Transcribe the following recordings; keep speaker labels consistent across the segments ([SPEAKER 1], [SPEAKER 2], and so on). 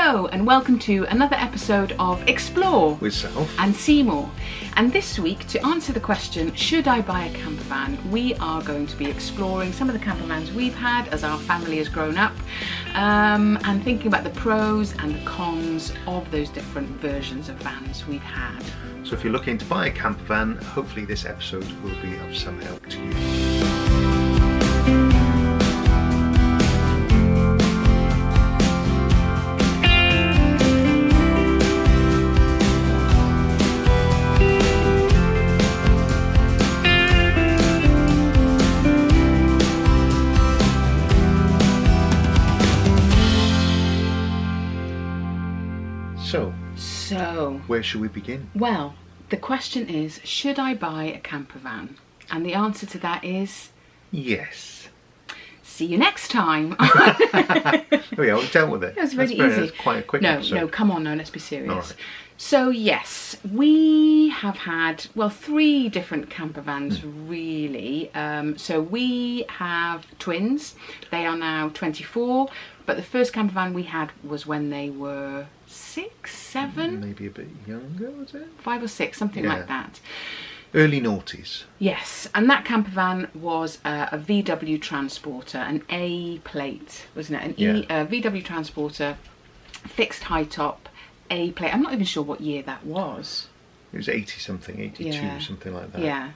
[SPEAKER 1] Hello and welcome to another episode of Explore
[SPEAKER 2] with Self
[SPEAKER 1] and Seymour. And this week, to answer the question, should I buy a campervan, we are going to be exploring some of the campervans we've had as our family has grown up, and thinking about the pros and the cons of those different versions of vans we've had.
[SPEAKER 2] So if you're looking to buy a campervan, hopefully this episode will be of some help to you. So, where should we begin?
[SPEAKER 1] Well, the question is, should I buy a campervan? And the answer to that is...
[SPEAKER 2] yes.
[SPEAKER 1] See you next time.
[SPEAKER 2] Oh yeah, we dealt with it.
[SPEAKER 1] It was really easy.
[SPEAKER 2] That's quite a quick episode.
[SPEAKER 1] No, come on now, let's be serious.
[SPEAKER 2] All right.
[SPEAKER 1] So yes, we have had, well, 3 different campervans really. So we have twins. They are now 24, but the first campervan we had was when they were 6, 7?
[SPEAKER 2] Maybe a bit younger, was it?
[SPEAKER 1] 5 or 6, something like that.
[SPEAKER 2] Early noughties.
[SPEAKER 1] Yes, and that campervan was a VW Transporter, an A plate, wasn't it? A VW Transporter, fixed high top, A plate. I'm not even sure what year that was.
[SPEAKER 2] It was 80 something, 82, something like that.
[SPEAKER 1] Yeah.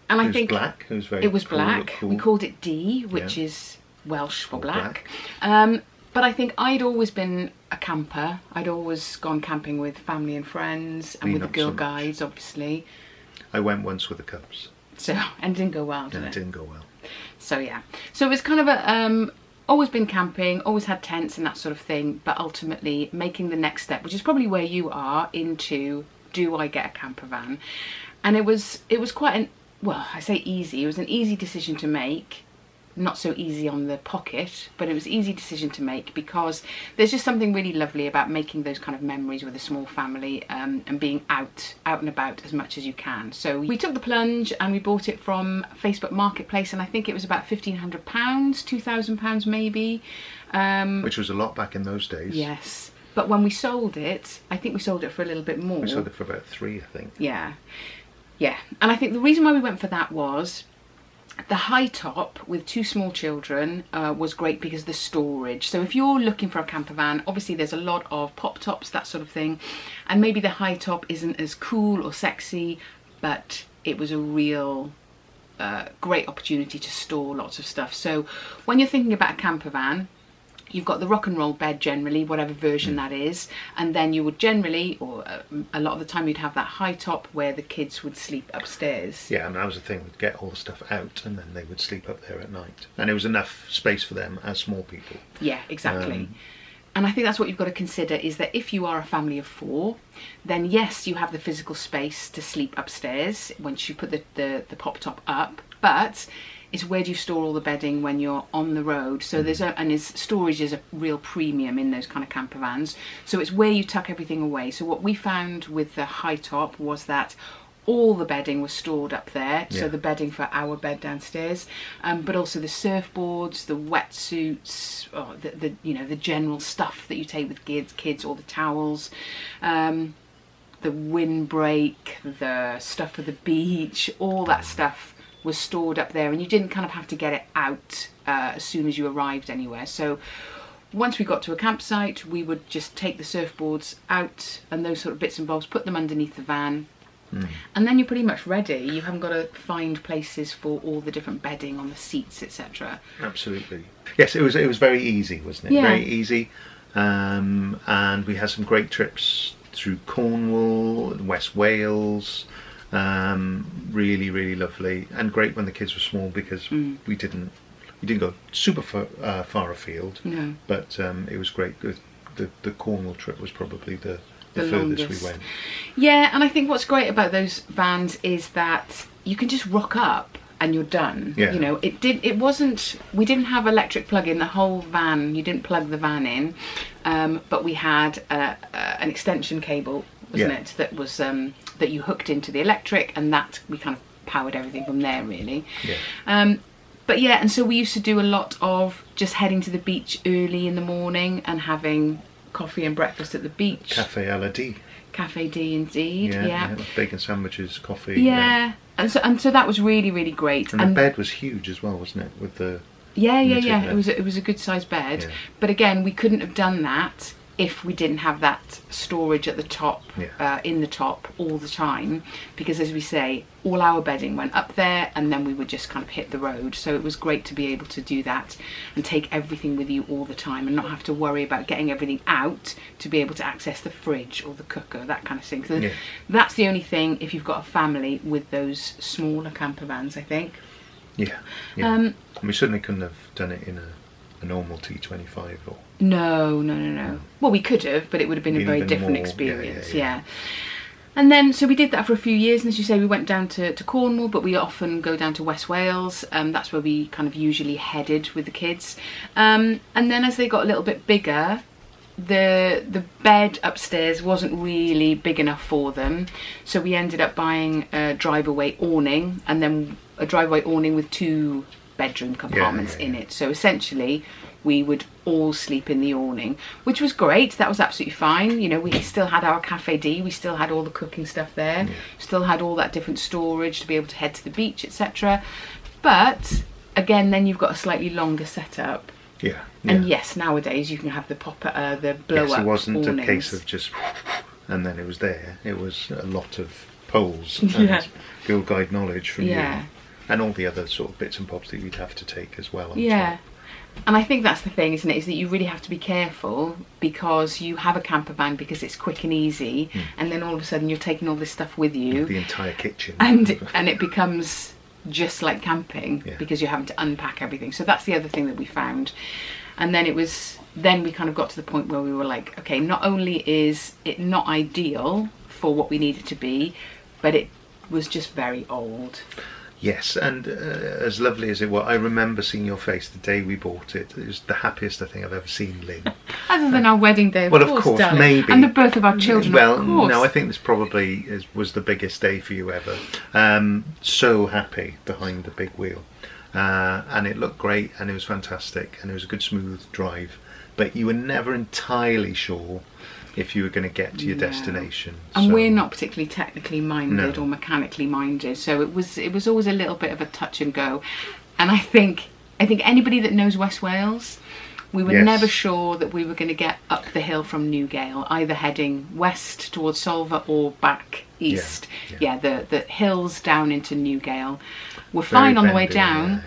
[SPEAKER 1] And I think
[SPEAKER 2] black. It was very
[SPEAKER 1] It was
[SPEAKER 2] cool,
[SPEAKER 1] black.
[SPEAKER 2] cool.
[SPEAKER 1] We called it D, which is Welsh for black. But I think I'd always been a camper. I'd always gone camping with family and friends, and with the Girl Guides, obviously.
[SPEAKER 2] I went once with the Cubs.
[SPEAKER 1] So, and it didn't go well, did it?
[SPEAKER 2] It didn't go well.
[SPEAKER 1] So yeah. So it was kind of a, always been camping, always had tents and that sort of thing, but ultimately making the next step, which is probably where you are, into, do I get a campervan? And it was quite an, well, I say easy, it was an easy decision to make. Not so easy on the pocket, but it was an easy decision to make because there's just something really lovely about making those kind of memories with a small family, and being out and about as much as you can. So we took the plunge and we bought it from Facebook Marketplace, and I think it was about £1,500, £2,000 maybe.
[SPEAKER 2] Which was a lot back in those days.
[SPEAKER 1] Yes. But when we sold it, I think we sold it for a little bit more.
[SPEAKER 2] We sold it for about 3, I think.
[SPEAKER 1] Yeah. Yeah. And I think the reason why we went for that was the high top with 2 small children was great because of the storage. So if you're looking for a camper van, obviously there's a lot of pop tops, that sort of thing, and maybe the high top isn't as cool or sexy, but it was a real great opportunity to store lots of stuff. So when you're thinking about a camper van, you've got the rock and roll bed generally, whatever version that is, and then you would generally, or a lot of the time, you'd have that high top where the kids would sleep upstairs.
[SPEAKER 2] Yeah, and that was the thing, we'd get all the stuff out and then they would sleep up there at night. And there was enough space for them as small people.
[SPEAKER 1] Yeah, exactly. And I think that's what you've got to consider, is that if you are a family of 4, then yes, you have the physical space to sleep upstairs once you put the pop top up, but it's where do you store all the bedding when you're on the road. So storage is a real premium in those kind of camper vans. So it's where you tuck everything away. So what we found with the high top was that all the bedding was stored up there. Yeah. So the bedding for our bed downstairs, but also the surfboards, the wetsuits, the general stuff that you take with kids, all the towels, the windbreak, the stuff for the beach, all that stuff was stored up there, and you didn't kind of have to get it out as soon as you arrived anywhere. So once we got to a campsite, we would just take the surfboards out and those sort of bits and bobs, put them underneath the van, and then you're pretty much ready. You haven't got to find places for all the different bedding on the seats, etc.
[SPEAKER 2] Absolutely. Yes, it was very easy, wasn't it?
[SPEAKER 1] Yeah.
[SPEAKER 2] Very easy, and we had some great trips through Cornwall and West Wales. Really, really lovely, and great when the kids were small because we didn't go super far afield. No. But it was great. The Cornwall trip was probably the furthest we went.
[SPEAKER 1] Yeah, and I think what's great about those vans is that you can just rock up and you're done.
[SPEAKER 2] Yeah.
[SPEAKER 1] You know, we didn't have electric plug in the whole van. You didn't plug the van in, but we had an extension cable, wasn't it? That was that you hooked into the electric, and that we kind of powered everything from there, really. Yeah. But yeah, and so we used to do a lot of just heading to the beach early in the morning and having coffee and breakfast at the beach.
[SPEAKER 2] Cafe à la D.
[SPEAKER 1] Cafe D indeed. Yeah.
[SPEAKER 2] Bacon sandwiches, coffee.
[SPEAKER 1] Yeah. And so that was really, really great.
[SPEAKER 2] And the bed was huge as well, wasn't it? With the
[SPEAKER 1] yeah. It was a good sized bed.
[SPEAKER 2] Yeah.
[SPEAKER 1] But again, we couldn't have done that if we didn't have that storage at the top, in the top all the time, because as we say, all our bedding went up there and then we would just kind of hit the road. So it was great to be able to do that and take everything with you all the time and not have to worry about getting everything out to be able to access the fridge or the cooker, that kind of thing. So that's the only thing if you've got a family with those smaller camper vans, I think.
[SPEAKER 2] Yeah. And we certainly couldn't have done it in a normal T25 or...
[SPEAKER 1] No. Well, we could have, but it would have been a very different experience. Yeah. And then, so we did that for a few years, and as you say, we went down to Cornwall, but we often go down to West Wales. That's where we kind of usually headed with the kids. And then as they got a little bit bigger, the bed upstairs wasn't really big enough for them, so we ended up buying a drive-away awning, and then a drive-away awning with 2 bedroom compartments in it. So essentially we would all sleep in the awning, which was great. That was absolutely fine. You know, we still had our Cafe D, we still had all the cooking stuff there, still had all that different storage to be able to head to the beach, etc. But again, then you've got a slightly longer setup. And yes, nowadays you can have the the blow up.
[SPEAKER 2] It wasn't
[SPEAKER 1] awnings.
[SPEAKER 2] A case of just and then it was there. It was a lot of poles and Girl Guide knowledge from you. And all the other sort of bits and bobs that you'd have to take as well.
[SPEAKER 1] And I think that's the thing, isn't it, is that you really have to be careful, because you have a camper van because it's quick and easy, and then all of a sudden you're taking all this stuff with you.
[SPEAKER 2] The entire kitchen.
[SPEAKER 1] And it becomes just like camping, because you're having to unpack everything. So that's the other thing that we found. And then we kind of got to the point where we were like, okay, not only is it not ideal for what we need it to be, but it was just very old.
[SPEAKER 2] Yes, and as lovely as it was, I remember seeing your face the day we bought it. It was the happiest I think I've ever seen, Lynn.
[SPEAKER 1] Other than our wedding day,
[SPEAKER 2] of course,
[SPEAKER 1] darling.
[SPEAKER 2] Maybe.
[SPEAKER 1] And the birth of our children, of course.
[SPEAKER 2] No, I think this probably was the biggest day for you ever. So happy behind the big wheel. And it looked great, and it was fantastic, and it was a good smooth drive. But you were never entirely sure if you were going to get to your destination.
[SPEAKER 1] And we're not particularly technically minded or mechanically minded, so it was always a little bit of a touch and go. And I think anybody that knows West Wales, we were never sure that we were going to get up the hill from Newgale, either heading west towards Solva or back east. The hills down into Newgale were fine on the way down,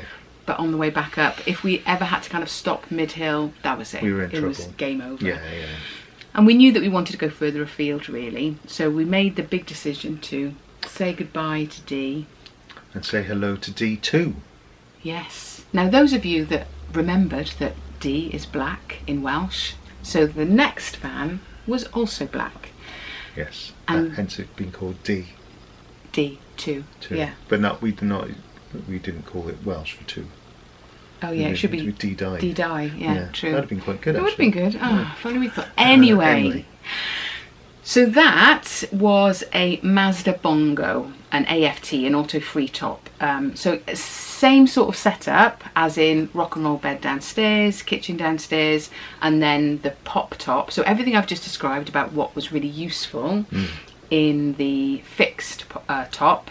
[SPEAKER 1] but on the way back up, if we ever had to kind of stop mid-hill, that was it.
[SPEAKER 2] We were in trouble.
[SPEAKER 1] It was game over. And we knew that we wanted to go further afield, really. So we made the big decision to say goodbye to D.
[SPEAKER 2] And say hello to D too.
[SPEAKER 1] Yes. Now, those of you that remembered that D is black in Welsh, so the next van was also black.
[SPEAKER 2] Yes. And hence it's been called D.
[SPEAKER 1] D2. Yeah.
[SPEAKER 2] But we didn't call it Welsh for 2.
[SPEAKER 1] Oh yeah, it should be
[SPEAKER 2] D-die.
[SPEAKER 1] D-die, yeah, true.
[SPEAKER 2] That'd have been quite good,
[SPEAKER 1] It would have been good. Oh, if only we thought. Anyway, so that was a Mazda Bongo, an AFT, an auto free top. So same sort of setup, as in rock and roll bed downstairs, kitchen downstairs, and then the pop top. So everything I've just described about what was really useful in the fixed top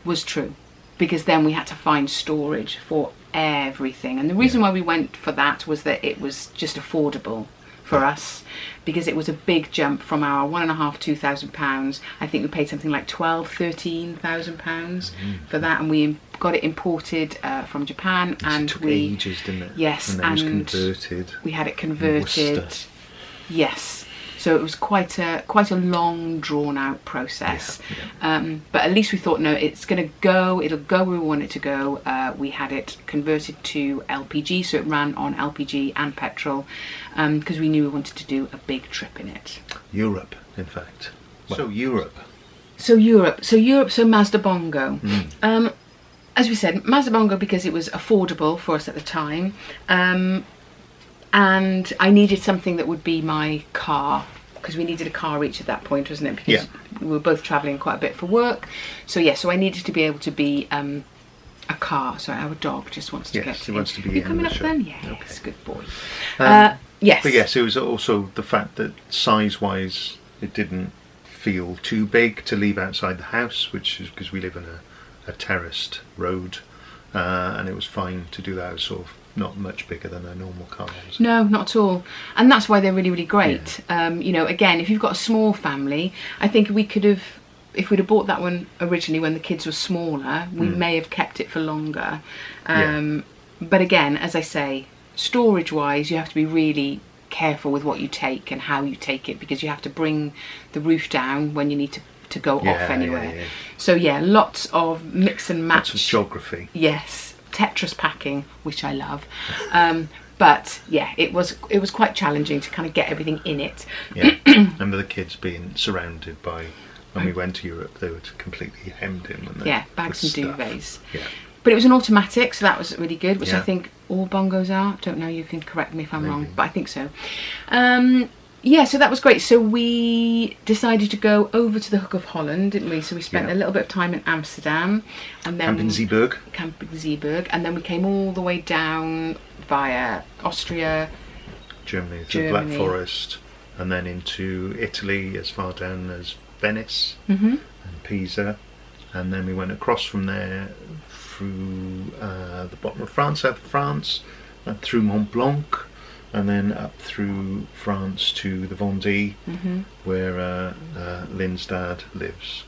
[SPEAKER 1] was true, because then we had to find storage for everything. And the reason why we went for that was that it was just affordable for us, because it was a big jump from our £1,500–2,000. I think we paid something like £12,000–13,000 for that, and we got it imported from Japan. And
[SPEAKER 2] it took ages, didn't it?
[SPEAKER 1] Yes,
[SPEAKER 2] and then it was converted.
[SPEAKER 1] We had it converted. Yes. So it was quite a long, drawn-out process. But at least we thought, no, it's going to go. It'll go where we want it to go. We had it converted to LPG, so it ran on LPG and petrol, because we knew we wanted to do a big trip in it.
[SPEAKER 2] Europe, in fact. Well, So Mazda Bongo. As we said, Mazda Bongo because it was affordable for us at the time. And I needed something that would be my car, because we needed a car each at that point, wasn't it? Because we were both travelling quite a bit for work. So so I needed to be able to be a car. So our dog just wants to get he wants to be
[SPEAKER 1] Are you coming up then? Yes,
[SPEAKER 2] okay.
[SPEAKER 1] Good boy. Yes.
[SPEAKER 2] But yes, it was also the fact that size-wise, it didn't feel too big to leave outside the house, which is because we live in a terraced road, and it was fine to do that. It was sort of not much bigger than a normal car.
[SPEAKER 1] No, not at all. And that's why they're really, really great. Yeah. You know, again, if you've got a small family, I think we could have, if we'd have bought that one originally when the kids were smaller, we may have kept it for longer. But again, as I say, storage-wise, you have to be really careful with what you take and how you take it, because you have to bring the roof down when you need to go off anywhere. Yeah. So yeah, lots of mix and match.
[SPEAKER 2] Lots of geography.
[SPEAKER 1] Yes. Tetris packing, which I love, but yeah, it was quite challenging to kind of get everything in it.
[SPEAKER 2] Yeah, remember the kids being surrounded by, when we went to Europe, they were completely hemmed in.
[SPEAKER 1] Bags and
[SPEAKER 2] stuff.
[SPEAKER 1] duvets.
[SPEAKER 2] Yeah,
[SPEAKER 1] but it was an automatic, so that was really good, which
[SPEAKER 2] yeah.
[SPEAKER 1] I think all bongos are. Don't know, you can correct me if I'm wrong, but I think so. Yeah, so that was great. So we decided to go over to the Hook of Holland, didn't we? So we spent a little bit of time in Amsterdam, and then Camping Zeeburg, and then we came all the way down via Austria,
[SPEAKER 2] Germany, the Black Forest, and then into Italy as far down as Venice and Pisa, and then we went across from there through the bottom of France, south of France, and through Mont Blanc. And then up through France to the Vendée, where Lynne's dad lives.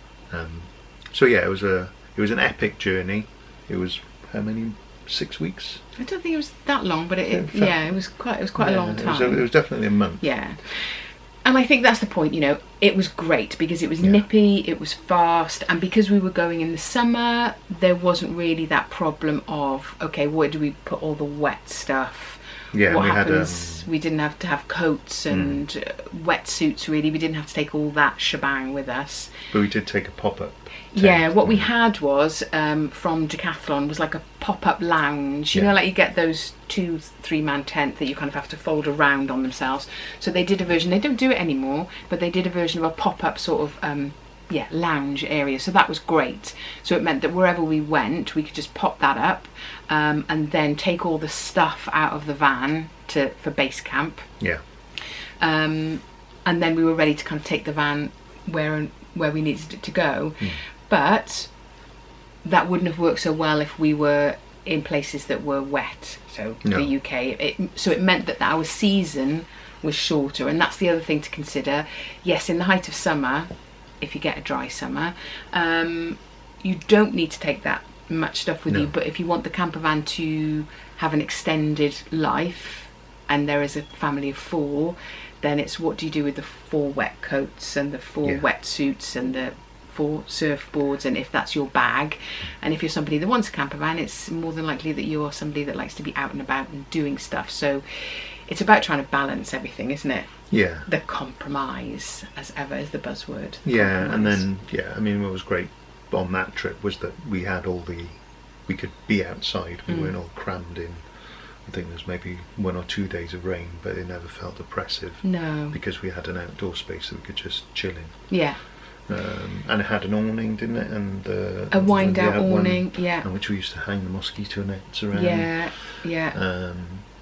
[SPEAKER 2] So yeah, it was an epic journey. It was how many? 6 weeks?
[SPEAKER 1] I don't think it was that long, but it was quite a long time.
[SPEAKER 2] It was definitely a month.
[SPEAKER 1] Yeah. And I think that's the point, you know, it was great because it was nippy, it was fast, and because we were going in the summer, there wasn't really that problem of, okay, where do we put all the wet stuff?
[SPEAKER 2] Yeah,
[SPEAKER 1] what happens? We didn't have to have coats and wetsuits. Really, we didn't have to take all that shebang with us.
[SPEAKER 2] But we did take a pop-up.
[SPEAKER 1] Yeah, what we had was from Decathlon was like a pop-up lounge. You know, like you get those 2-3 man tent that you kind of have to fold around on themselves. So they did a version. They don't do it anymore, but they did a version of a pop-up sort of lounge area. So that was great. So it meant that wherever we went, we could just pop that up. And then take all the stuff out of the van for base camp.
[SPEAKER 2] Yeah.
[SPEAKER 1] And then we were ready to kind of take the van where we needed it to go. But that wouldn't have worked so well if we were in places that were wet. So the UK. So it meant that our season was shorter, and that's the other thing to consider. Yes, in the height of summer, if you get a dry summer, you don't need to take that much stuff with you, but if you want the camper van to have an extended life and there is a family of 4, then it's what do you do with the 4 wet coats and the 4 wetsuits and the 4 surfboards, and if that's your bag. And if you're somebody that wants a camper van, it's more than likely that you are somebody that likes to be out and about and doing stuff. So it's about trying to balance everything, isn't it?
[SPEAKER 2] Yeah.
[SPEAKER 1] The compromise, as ever, is the buzzword.
[SPEAKER 2] Yeah, compromise. And then I mean, what was great on that trip was that we had we could be outside. We weren't all crammed in. I think there's maybe 1 or 2 days of rain, but it never felt oppressive.
[SPEAKER 1] No.
[SPEAKER 2] Because we had an outdoor space that we could just chill in.
[SPEAKER 1] Yeah.
[SPEAKER 2] And it had an awning, didn't it? And
[SPEAKER 1] a wind out awning,
[SPEAKER 2] and which we used to hang the mosquito nets around.
[SPEAKER 1] Yeah.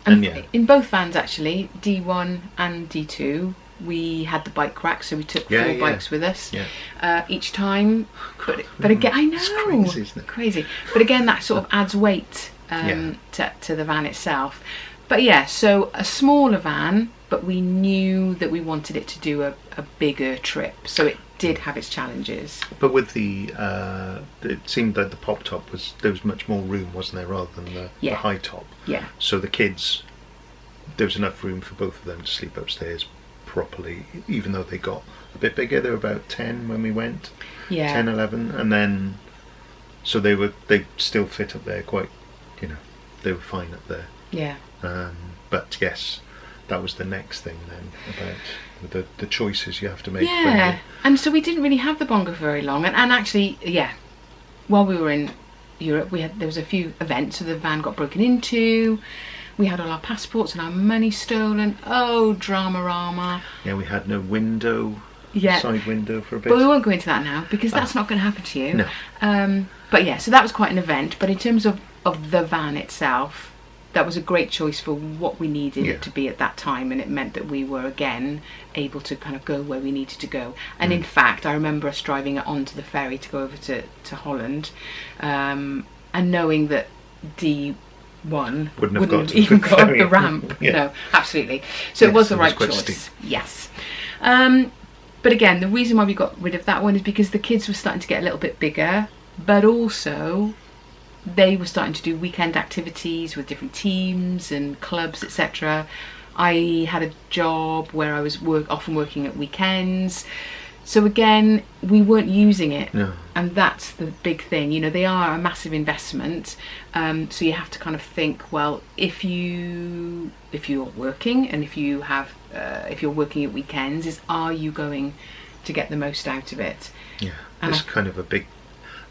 [SPEAKER 1] And in both vans actually, D1 and D2, we had the bike rack, so we took 4 bikes with us each time. But again, I know,
[SPEAKER 2] it's crazy, isn't it?
[SPEAKER 1] Crazy. But again, that sort of adds weight to the van itself. But yeah, so a smaller van, but we knew that we wanted it to do a bigger trip, so it did have its challenges.
[SPEAKER 2] But with it seemed like the pop top there was much more room, wasn't there, rather than the high top.
[SPEAKER 1] Yeah.
[SPEAKER 2] So the kids, there was enough room for both of them to sleep upstairs properly, even though they got a bit bigger. They were about 10 when we went. 10, 11, and then so they still fit up there quite, they were fine up there.
[SPEAKER 1] Yeah.
[SPEAKER 2] But yes, that was the next thing then, about the choices you have to make.
[SPEAKER 1] Yeah, and so we didn't really have the bongo for very long, and actually, while we were in Europe, there was a few events, so the van got broken into. We had all our passports and our money stolen. Oh, drama-rama.
[SPEAKER 2] Yeah, we had no window, side window for a bit.
[SPEAKER 1] But we won't go into that now, because that's not going to happen to you.
[SPEAKER 2] No.
[SPEAKER 1] But yeah, so that was quite an event. But in terms of the van itself, that was a great choice for what we needed
[SPEAKER 2] Yeah.
[SPEAKER 1] it to be at that time, and it meant that we were again able to kind of go where we needed to go. And in fact, I remember us driving it onto the ferry to go over to Holland, and knowing that D1
[SPEAKER 2] Wouldn't have got to
[SPEAKER 1] even
[SPEAKER 2] the
[SPEAKER 1] got up
[SPEAKER 2] ferry.
[SPEAKER 1] the ramp.
[SPEAKER 2] Yeah.
[SPEAKER 1] No, absolutely. So it
[SPEAKER 2] Yes,
[SPEAKER 1] was the
[SPEAKER 2] it was
[SPEAKER 1] right
[SPEAKER 2] quite
[SPEAKER 1] choice.
[SPEAKER 2] steep.
[SPEAKER 1] Yes. But again, the reason why we got rid of that one is because the kids were starting to get a little bit bigger, but also they were starting to do weekend activities with different teams and clubs, etc. I had a job where I was often working at weekends. So again, we weren't using it.
[SPEAKER 2] No.
[SPEAKER 1] And that's the big thing. You know, they are a massive investment. So you have to kind of think, well, if you're working and if you're working at weekends, are you going to get the most out of it?
[SPEAKER 2] Yeah.
[SPEAKER 1] And
[SPEAKER 2] It's kind of a big...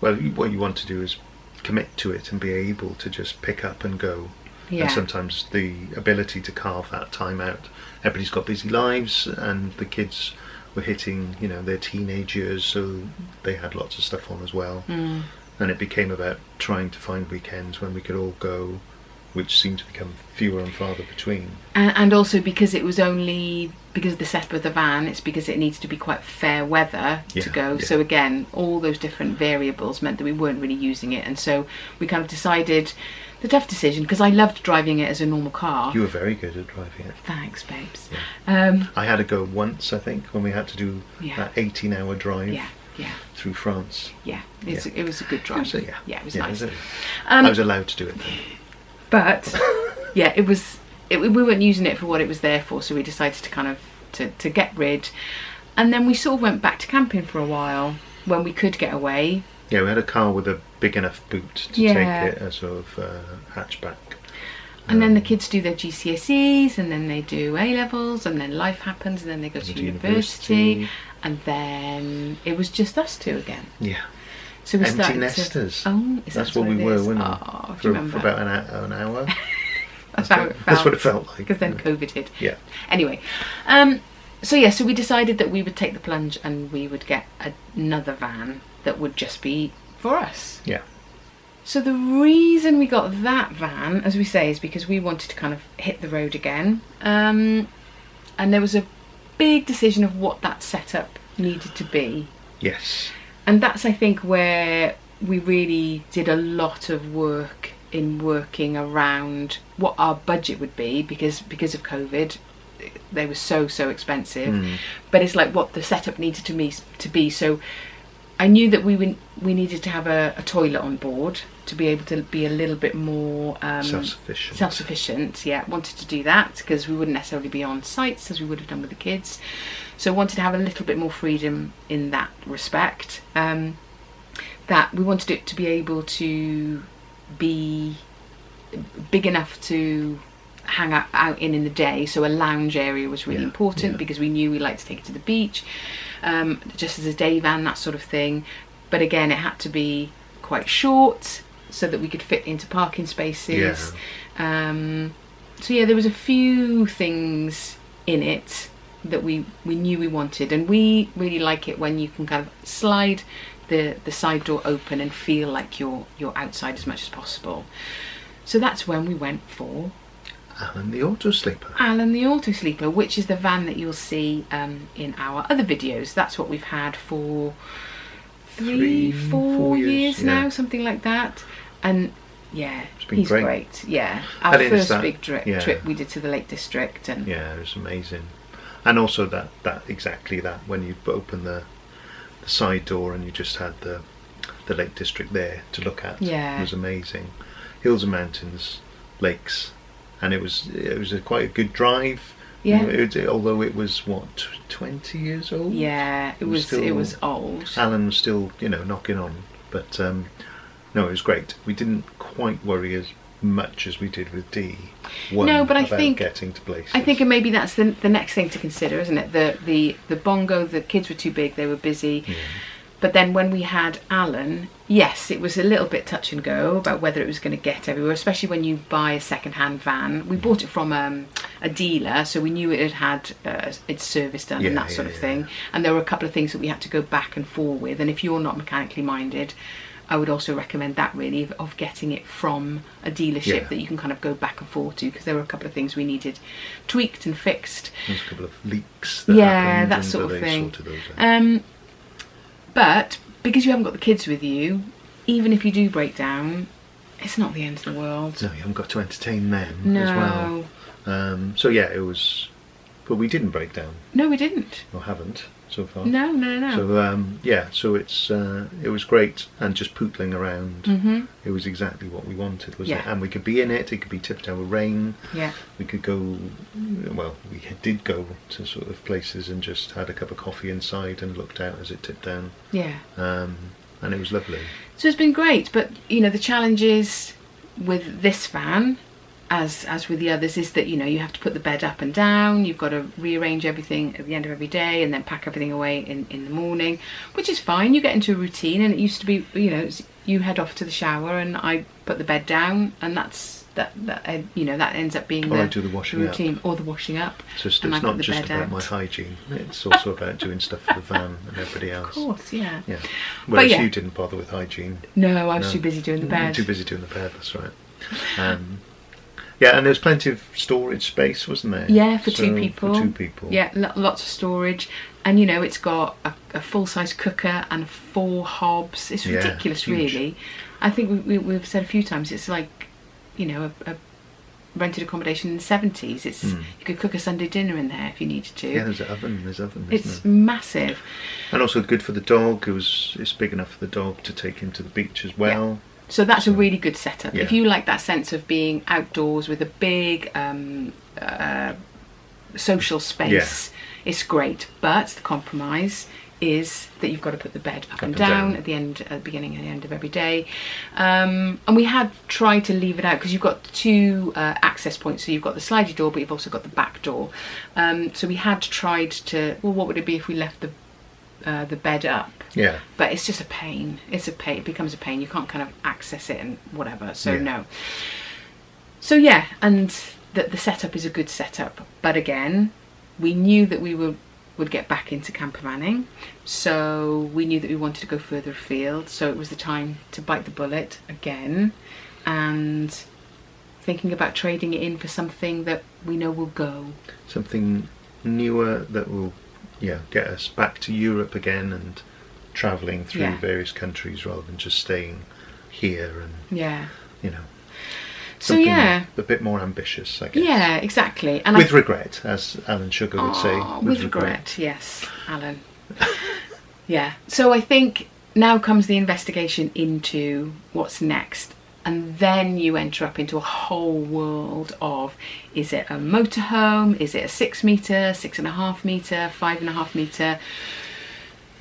[SPEAKER 2] Well, what you want to do is commit to it and be able to just pick up and go.
[SPEAKER 1] Yeah.
[SPEAKER 2] And sometimes the ability to carve that time out. Everybody's got busy lives, and the kids were hitting, you know, their teenage years, so they had lots of stuff on as well. And it became about trying to find weekends when we could all go, which seemed to become fewer and farther between.
[SPEAKER 1] And also because it was only because of the setup of the van, it's because it needs to be quite fair weather to
[SPEAKER 2] Yeah,
[SPEAKER 1] go.
[SPEAKER 2] yeah.
[SPEAKER 1] So again, all those different variables meant that we weren't really using it, and so we kind of decided the tough decision, because I loved driving it as a normal car.
[SPEAKER 2] You were very good at driving it.
[SPEAKER 1] Thanks, babes.
[SPEAKER 2] Yeah. I had to go once, I think, when we had to do
[SPEAKER 1] Yeah.
[SPEAKER 2] that 18-hour drive
[SPEAKER 1] Yeah, yeah,
[SPEAKER 2] through France.
[SPEAKER 1] yeah. It was a good drive.
[SPEAKER 2] Yeah,
[SPEAKER 1] it was nice.
[SPEAKER 2] I was allowed to do it then.
[SPEAKER 1] But yeah, we weren't using it for what it was there for, so we decided to kind of to get rid. And then we sort of went back to camping for a while when we could get away.
[SPEAKER 2] Yeah, we had a car with a big enough boot to
[SPEAKER 1] Yeah.
[SPEAKER 2] take it, a sort of hatchback.
[SPEAKER 1] And then the kids do their GCSEs, and then they do A levels, and then life happens, and then they go to
[SPEAKER 2] to
[SPEAKER 1] university,
[SPEAKER 2] university.
[SPEAKER 1] and then it was just us two again.
[SPEAKER 2] Yeah.
[SPEAKER 1] So we
[SPEAKER 2] Empty
[SPEAKER 1] started
[SPEAKER 2] nesters.
[SPEAKER 1] Oh, is
[SPEAKER 2] That's
[SPEAKER 1] that
[SPEAKER 2] what we
[SPEAKER 1] it
[SPEAKER 2] were,
[SPEAKER 1] is?
[SPEAKER 2] weren't we?
[SPEAKER 1] Oh, do you remember?
[SPEAKER 2] For about an hour.
[SPEAKER 1] That's how it felt.
[SPEAKER 2] That's what it felt like.
[SPEAKER 1] Because then COVID hit.
[SPEAKER 2] Yeah.
[SPEAKER 1] Anyway, so we decided that we would take the plunge and we would get another van that would just be for us.
[SPEAKER 2] Yeah.
[SPEAKER 1] So the reason we got that van, as we say, is because we wanted to kind of hit the road again. And there was a big decision of what that setup needed to be.
[SPEAKER 2] Yes.
[SPEAKER 1] And that's, I think, where we really did a lot of work in working around what our budget would be, because of COVID, they were so expensive. But it's like what the setup needed to be. So I knew that we needed to have a toilet on board to be able to be a little bit more
[SPEAKER 2] self-sufficient.
[SPEAKER 1] Self-sufficient, yeah. Wanted to do that because we wouldn't necessarily be on sites as we would have done with the kids. So wanted to have a little bit more freedom in that respect. That we wanted it to be able to be big enough to hang out in the day. So a lounge area was really important because we knew we liked to take it to the beach, just as a day van, that sort of thing. But again, it had to be quite short so that we could fit into parking spaces. So yeah, there was a few things in it that we knew we wanted, and we really like it when you can kind of slide the side door open and feel like you're outside as much as possible. So that's when we went for
[SPEAKER 2] Alan the Auto Sleeper.
[SPEAKER 1] Alan the Auto Sleeper, which is the van that you'll see in our other videos. That's what we've had for 4 years now, something like that. And yeah,
[SPEAKER 2] been
[SPEAKER 1] he's
[SPEAKER 2] great.
[SPEAKER 1] great. Yeah, our
[SPEAKER 2] And
[SPEAKER 1] first
[SPEAKER 2] that-
[SPEAKER 1] big trip we did to the Lake District, and
[SPEAKER 2] Yeah, it was amazing. And also that exactly that, when you open the side door and you just had the Lake District there to look at.
[SPEAKER 1] Yeah.
[SPEAKER 2] It was amazing. Hills and mountains, lakes, and it was quite a good drive.
[SPEAKER 1] Yeah.
[SPEAKER 2] Although it was 20 years old.
[SPEAKER 1] yeah, it was old.
[SPEAKER 2] Alan was still knocking on, but no, it was great. We didn't quite worry as much as we did with D.
[SPEAKER 1] No, but I
[SPEAKER 2] about
[SPEAKER 1] think
[SPEAKER 2] getting to places.
[SPEAKER 1] I think maybe that's the next thing to consider, isn't it? The bongo, the kids were too big, they were busy.
[SPEAKER 2] Yeah.
[SPEAKER 1] But then when we had Alan, yes, it was a little bit touch and go about whether it was going to get everywhere, especially when you buy a second-hand van. We bought it from a dealer, so we knew it had its service done and that sort of thing. And there were a couple of things that we had to go back and forth with. And if you're not mechanically minded, I would also recommend that really, of getting it from a dealership that you can kind of go back and forth to, because there were a couple of things we needed tweaked and fixed.
[SPEAKER 2] There's a couple of leaks that happened,
[SPEAKER 1] that sort of thing.
[SPEAKER 2] Sorted those out.
[SPEAKER 1] But because you haven't got the kids with you, even if you do break down, it's not the end of the world.
[SPEAKER 2] No, you haven't got to entertain them as well. So yeah, it was, but we didn't break down.
[SPEAKER 1] No, we didn't.
[SPEAKER 2] Or haven't so far.
[SPEAKER 1] No.
[SPEAKER 2] So so it was great, and just pootling around. It was exactly what we wanted, wasn't it? And we could be in it. It could be tipped out with rain.
[SPEAKER 1] Yeah.
[SPEAKER 2] We could go. Well, we did go to sort of places and just had a cup of coffee inside and looked out as it tipped down.
[SPEAKER 1] Yeah.
[SPEAKER 2] And it was lovely.
[SPEAKER 1] So it's been great, but the challenges with this van, as with the others, is that you have to put the bed up and down. You've got to rearrange everything at the end of every day, and then pack everything away in the morning, which is fine. You get into a routine, and it used to be you head off to the shower and I put the bed down, and that ends up being
[SPEAKER 2] I do the washing
[SPEAKER 1] routine
[SPEAKER 2] up.
[SPEAKER 1] Or the washing up.
[SPEAKER 2] So it's not just about my hygiene, it's also about doing stuff for the van and everybody else.
[SPEAKER 1] Of course, yeah.
[SPEAKER 2] Whereas you didn't bother with hygiene.
[SPEAKER 1] No, I was too busy doing the bed.
[SPEAKER 2] Too busy doing the bed, that's right. Yeah, and there's plenty of storage space, wasn't there?
[SPEAKER 1] Yeah, for 2 people.
[SPEAKER 2] For 2 people.
[SPEAKER 1] Yeah, lots of storage. And it's got a full-size cooker and 4 hobs. It's ridiculous, really. I think we've said a few times, it's like, a rented accommodation in the 70s. It's you could cook a Sunday dinner in there if you needed to.
[SPEAKER 2] Yeah, there's an oven.
[SPEAKER 1] It's massive.
[SPEAKER 2] And also good for the dog. It's big enough for the dog to take him to the beach as well.
[SPEAKER 1] Yeah. So that's a really good setup.
[SPEAKER 2] Yeah.
[SPEAKER 1] If you like that sense of being outdoors with a big social space, it's great. But the compromise is that you've got to put the bed up and down at the beginning and the end of every day. And we had tried to leave it out because you've got 2 access points. So you've got the slidey door, but you've also got the back door. So we had tried to, what would it be if we left the bed up?
[SPEAKER 2] Yeah.
[SPEAKER 1] But it's just a pain. It becomes a pain. You can't kind of access it and whatever. So no. So yeah, and the setup is a good setup. But again, we knew that we would get back into campervanning. So we knew that we wanted to go further afield. So it was the time to bite the bullet again, and thinking about trading it in for something that we know will go. Something
[SPEAKER 2] newer that will get us back to Europe again and travelling through various countries rather than just staying here and
[SPEAKER 1] so
[SPEAKER 2] a bit more ambitious, I guess.
[SPEAKER 1] Yeah, exactly. And
[SPEAKER 2] with regret, as Alan Sugar would say.
[SPEAKER 1] With regret, yes, Alan. Yeah. So I think now comes the investigation into what's next. And then you enter up into a whole world of, is it a motorhome? Is it a 6 metre, 6.5 metre, 5.5 metre?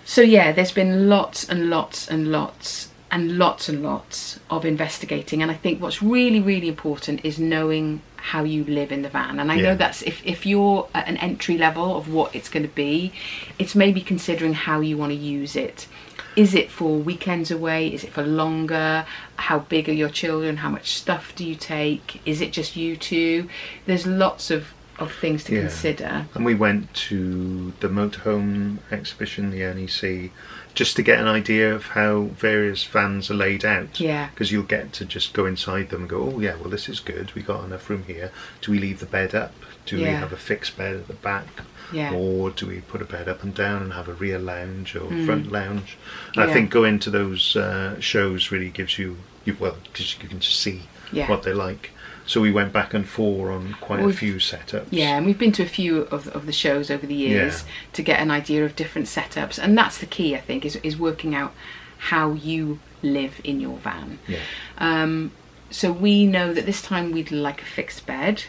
[SPEAKER 1] So yeah, there's been lots and lots and lots and lots and lots of investigating. And I think what's really, really important is knowing how you live in the van. And I know that's, if you're at an entry level of what it's going to be, it's maybe considering how you want to use it. Is it for weekends away? Is it for longer? How big are your children? How much stuff do you take? Is it just you two? There's lots of things to consider.
[SPEAKER 2] And we went to the motorhome exhibition, the NEC, just to get an idea of how various vans are laid out.
[SPEAKER 1] Yeah.
[SPEAKER 2] Because you'll get to just go inside them and go, oh yeah, well this is good. We got enough room here. Do we leave the bed up? Do we have a fixed bed at the back?
[SPEAKER 1] Yeah.
[SPEAKER 2] Or do we put a bed up and down and have a rear lounge or front lounge? And I think going to those shows really gives you because you can just see what they're like. So we went back and forth on quite a few setups.
[SPEAKER 1] Yeah, and we've been to a few of the shows over the years to get an idea of different setups. And that's the key, I think, is working out how you live in your van.
[SPEAKER 2] Yeah.
[SPEAKER 1] So we know that this time we'd like a fixed bed.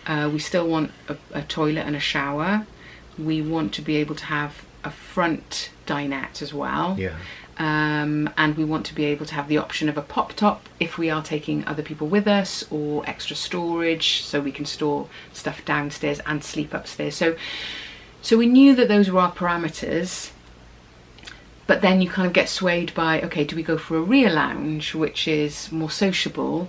[SPEAKER 1] We still want a toilet and a shower. We want to be able to have a front dinette as well.
[SPEAKER 2] Yeah.
[SPEAKER 1] And we want to be able to have the option of a pop top if we are taking other people with us, or extra storage so we can store stuff downstairs and sleep upstairs. So we knew that those were our parameters, but then you kind of get swayed by, okay, do we go for a rear lounge, which is more sociable?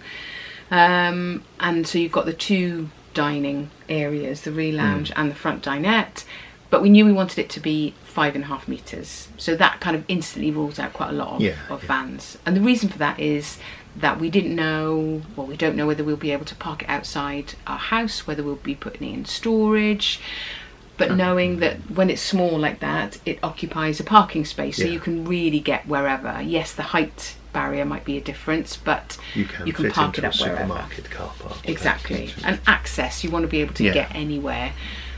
[SPEAKER 1] And so you've got the 2 dining areas, the rear lounge and the front dinette. But we knew we wanted it to be 5.5 metres. So that kind of instantly rules out quite a lot of vans. And the reason for that is that we don't know whether we'll be able to park it outside our house, whether we'll be putting it in storage. But knowing that when it's small like that, it occupies a parking space, so you can really get wherever. Yes, the height barrier might be a difference, but you can park it up wherever.
[SPEAKER 2] Supermarket car park.
[SPEAKER 1] Exactly. And access, you want to be able to get anywhere.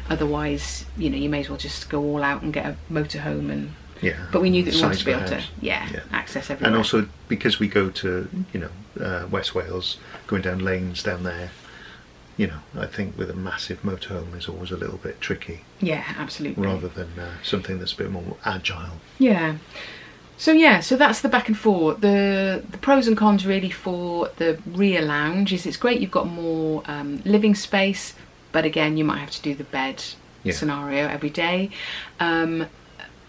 [SPEAKER 1] Otherwise, you may as well just go all out and get a motorhome and.
[SPEAKER 2] Yeah.
[SPEAKER 1] But we knew that we wanted to be able to access everywhere.
[SPEAKER 2] And also because we go to West Wales, going down lanes down there. I think with a massive motorhome is always a little bit tricky.
[SPEAKER 1] Yeah, absolutely.
[SPEAKER 2] Rather than something that's a bit more agile.
[SPEAKER 1] Yeah. So that's the back and forth. The pros and cons really for the rear lounge is it's great. You've got more living space, but again, you might have to do the bed scenario every day.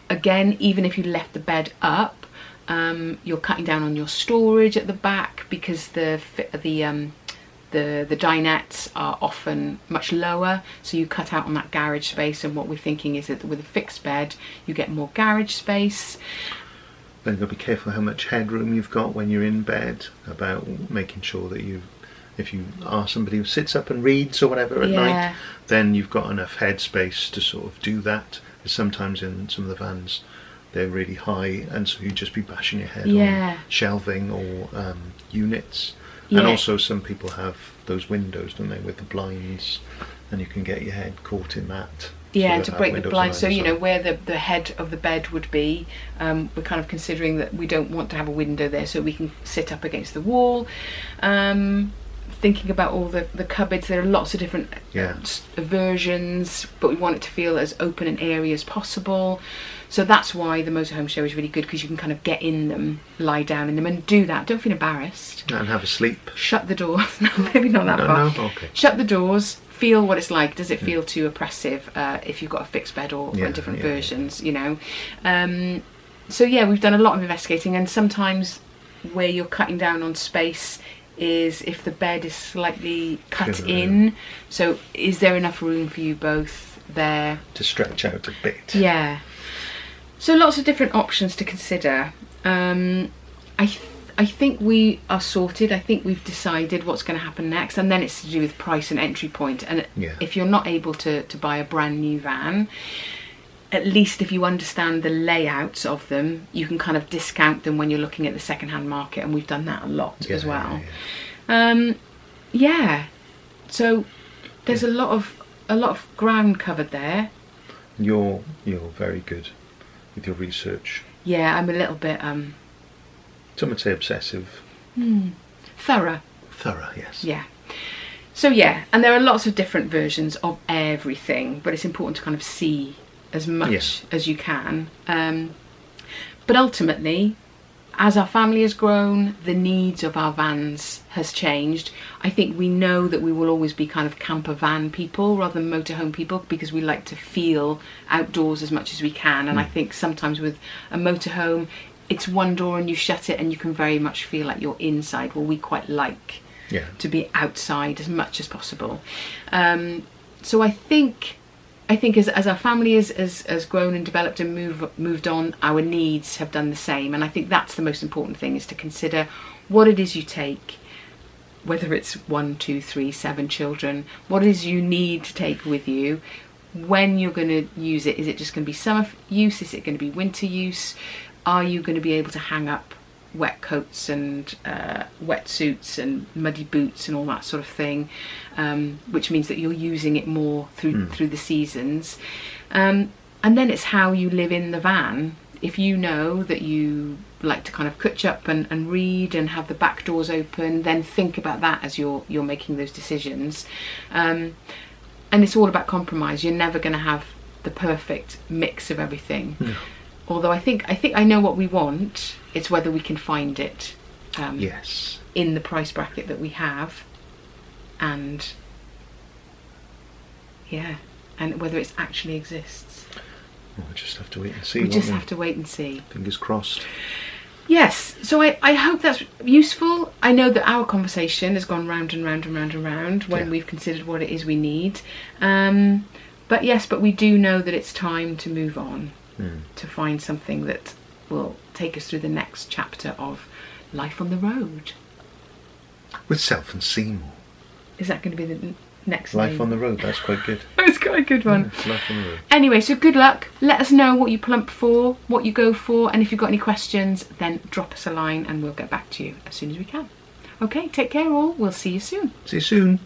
[SPEAKER 1] Again, even if you left the bed up, you're cutting down on your storage at the back because the dinettes are often much lower, so you cut out on that garage space. And what we're thinking is that with a fixed bed you get more garage space.
[SPEAKER 2] Then you've got to be careful how much headroom you've got when you're in bed, about making sure that if you are somebody who sits up and reads or whatever at night, then you've got enough headspace to sort of do that. Sometimes in some of the vans they're really high, and so you'd just be bashing your head on shelving or units. And also some people have those windows, don't they, with the blinds, and you can get your head caught in that.
[SPEAKER 1] Yeah, to break the blinds. So, where the head of the bed would be, we're kind of considering that we don't want to have a window there, so we can sit up against the wall. Thinking about all the cupboards, there are lots of different versions, but we want it to feel as open and airy as possible. So that's why the motorhome show is really good, because you can kind of get in them, lie down in them and do that. Don't feel embarrassed.
[SPEAKER 2] And have a sleep.
[SPEAKER 1] Shut the doors. No, maybe not that far.
[SPEAKER 2] No, okay.
[SPEAKER 1] Shut the doors. Feel what it's like. Does it feel too oppressive if you've got a fixed bed or different versions, So we've done a lot of investigating, and sometimes where you're cutting down on space is if the bed is slightly cut in. So is there enough room for you both there?
[SPEAKER 2] To stretch out a bit.
[SPEAKER 1] Yeah. So lots of different options to consider. I think we are sorted. I think we've decided what's going to happen next, and then it's to do with price and entry point. And if you're not able to buy a brand new van, at least if you understand the layouts of them, you can kind of discount them when you're looking at the second-hand market, and we've done that a lot as well. So there's a lot of ground covered there.
[SPEAKER 2] You're very good with your research.
[SPEAKER 1] Yeah, I'm a little bit
[SPEAKER 2] some would say obsessive.
[SPEAKER 1] Thorough,
[SPEAKER 2] yes.
[SPEAKER 1] Yeah. So and there are lots of different versions of everything, but it's important to kind of see as much as you can. But ultimately, as our family has grown, the needs of our vans has changed. I think we know that we will always be kind of camper van people rather than motorhome people, because we like to feel outdoors as much as we can. And I think sometimes with a motorhome, it's one door and you shut it and you can very much feel like you're inside. Well, we quite like to be outside as much as possible. So I think as our family has grown and developed and moved on, our needs have done the same. And I think that's the most important thing, is to consider what it is you take, whether it's 1, 2, 3, 7 children, what it is you need to take with you, when you're going to use it. Is it just going to be summer use? Is it going to be winter use? Are you going to be able to hang up wet coats and wetsuits and muddy boots and all that sort of thing, which means that you're using it more through the seasons. And then it's how you live in the van. If you know that you like to kind of cutch up and read and have the back doors open, then think about that as you're making those decisions. And it's all about compromise. You're never going to have the perfect mix of everything. No. Although I think I know what we want. It's whether we can find it in the price bracket that we have, and whether it actually exists.
[SPEAKER 2] Well, we just have to wait and see.
[SPEAKER 1] We just have to wait and see.
[SPEAKER 2] Fingers crossed.
[SPEAKER 1] Yes, so I hope that's useful. I know that our conversation has gone round and round and round and round when we've considered what it is we need. But yes, but we do know that it's time to move on, to find something that will take us through the next chapter of life on the road.
[SPEAKER 2] With Self and Seymour.
[SPEAKER 1] Is that going to be the next
[SPEAKER 2] Life
[SPEAKER 1] name?
[SPEAKER 2] on the Road, that's quite good.
[SPEAKER 1] That's quite a good one.
[SPEAKER 2] Yeah, Life on the Road.
[SPEAKER 1] Anyway, so good luck. Let us know what you plump for, what you go for, and if you've got any questions, then drop us a line and we'll get back to you as soon as we can. Okay, take care all. We'll see you soon.
[SPEAKER 2] See you soon.